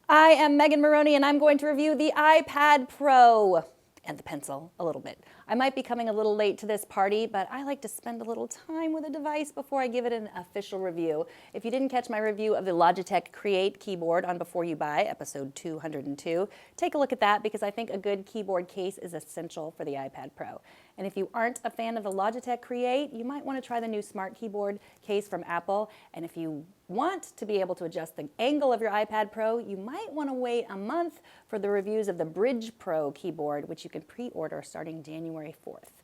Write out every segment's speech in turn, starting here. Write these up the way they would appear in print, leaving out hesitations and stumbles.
I am Megan Morrone, and I'm going to review the iPad Pro and the pencil a little bit. I might be coming a little late to this party, but I like to spend a little time with a device before I give it an official review. If you didn't catch my review of the Logitech Create keyboard on Before You Buy, episode 202, take a look at that because I think a good keyboard case is essential for the iPad Pro. And if you aren't a fan of the Logitech Create, you might want to try the new smart keyboard case from Apple. And if you want to be able to adjust the angle of your iPad Pro, you might want to wait a month for the reviews of the Bridge Pro keyboard, which you can pre-order starting January 4th.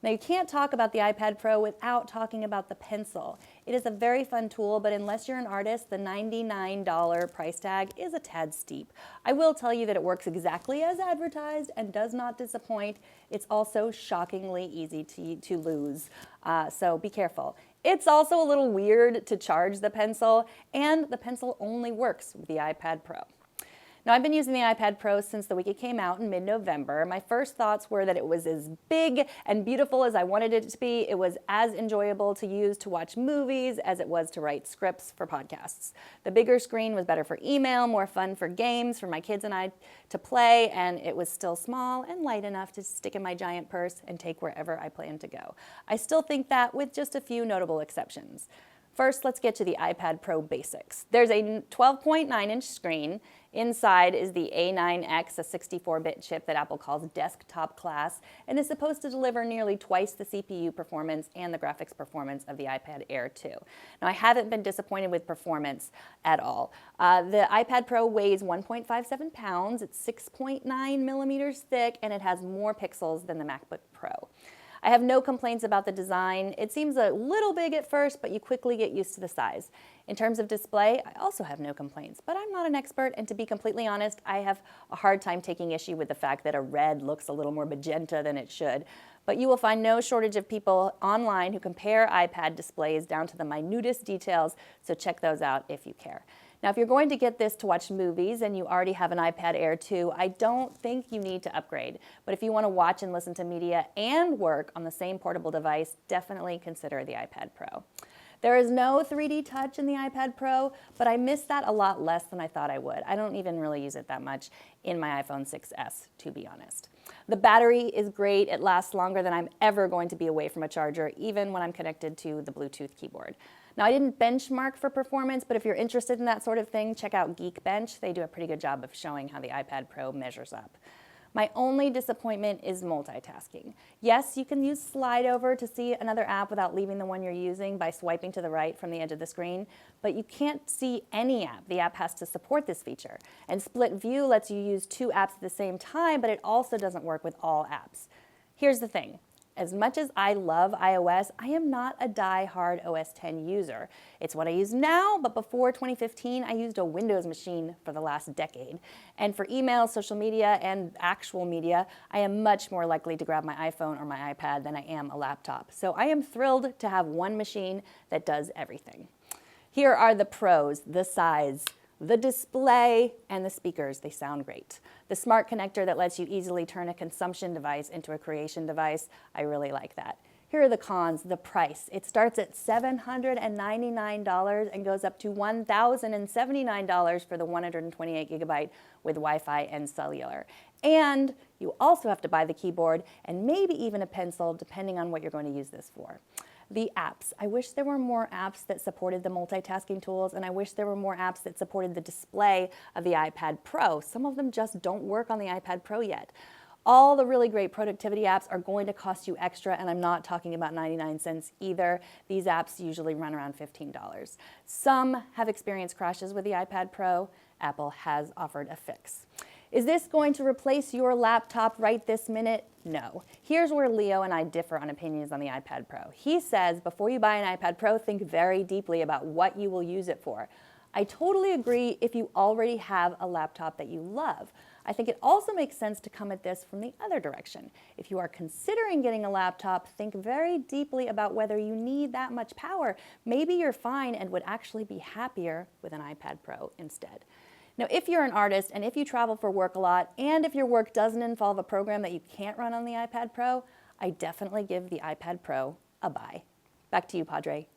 Now, you can't talk about the iPad Pro without talking about the pencil. It is a very fun tool, but unless you're an artist, the $99 price tag is a tad steep. I will tell you that it works exactly as advertised and does not disappoint. It's also shockingly easy to lose, so be careful. It's also a little weird to charge the pencil, and the pencil only works with the iPad Pro. Now, I've been using the iPad Pro since the week it came out in mid-November. My first thoughts were that it was as big and beautiful as I wanted it to be. It was as enjoyable to use to watch movies as it was to write scripts for podcasts. The bigger screen was better for email, more fun for games for my kids and I to play, and it was still small and light enough to stick in my giant purse and take wherever I plan to go. I still think that with just a few notable exceptions. First, let's get to the iPad Pro basics. There's a 12.9-inch screen. Inside is the A9X, a 64-bit chip that Apple calls desktop class, and is supposed to deliver nearly twice the CPU performance and the graphics performance of the iPad Air 2. Now, I haven't been disappointed with performance at all. The iPad Pro weighs 1.57 pounds, it's 6.9 millimeters thick, and it has more pixels than the MacBook Pro. I have no complaints about the design. It seems a little big at first, but you quickly get used to the size. In terms of display, I also have no complaints, but I'm not an expert, and to be completely honest, I have a hard time taking issue with the fact that a red looks a little more magenta than it should. But you will find no shortage of people online who compare iPad displays down to the minutest details, so check those out if you care. Now, if you're going to get this to watch movies and you already have an iPad Air 2, I don't think you need to upgrade. But if you want to watch and listen to media and work on the same portable device, definitely consider the iPad Pro. There is no 3D touch in the iPad Pro, but I miss that a lot less than I thought I would. I don't even really use it that much in my iPhone 6s, to be honest. The battery is great. It lasts longer than I'm ever going to be away from a charger, even when I'm connected to the Bluetooth keyboard. Now, I didn't benchmark for performance, but if you're interested in that sort of thing, check out Geekbench. They do a pretty good job of showing how the iPad Pro measures up. My only disappointment is multitasking. Yes, you can use slide over to see another app without leaving the one you're using by swiping to the right from the edge of the screen, but you can't see any app. The app has to support this feature. And split view lets you use two apps at the same time, but it also doesn't work with all apps. Here's the thing. As much as I love iOS, I am not a die-hard OS X user. It's what I use now, but before 2015, I used a Windows machine for the last decade. And for email, social media, and actual media, I am much more likely to grab my iPhone or my iPad than I am a laptop. So I am thrilled to have one machine that does everything. Here are the pros: the size, the display, and the speakers. They sound great. The smart connector that lets you easily turn a consumption device into a creation device, I really like that. Here are the cons: the price. It starts at $799 and goes up to $1,079 for the 128 gigabyte with Wi-Fi and cellular. And you also have to buy the keyboard and maybe even a pencil, depending on what you're going to use this for. The apps. I wish there were more apps that supported the multitasking tools, and I wish there were more apps that supported the display of the iPad Pro. Some of them just don't work on the iPad Pro yet. All the really great productivity apps are going to cost you extra, and I'm not talking about 99 cents either. These apps usually run around $15. Some have experienced crashes with the iPad Pro. Apple has offered a fix. Is this going to replace your laptop right this minute? No. Here's where Leo and I differ on opinions on the iPad Pro. He says, before you buy an iPad Pro, think very deeply about what you will use it for. I totally agree if you already have a laptop that you love. I think it also makes sense to come at this from the other direction. If you are considering getting a laptop, think very deeply about whether you need that much power. Maybe you're fine and would actually be happier with an iPad Pro instead. Now, if you're an artist and if you travel for work a lot, and if your work doesn't involve a program that you can't run on the iPad Pro, I definitely give the iPad Pro a buy. Back to you, Padre.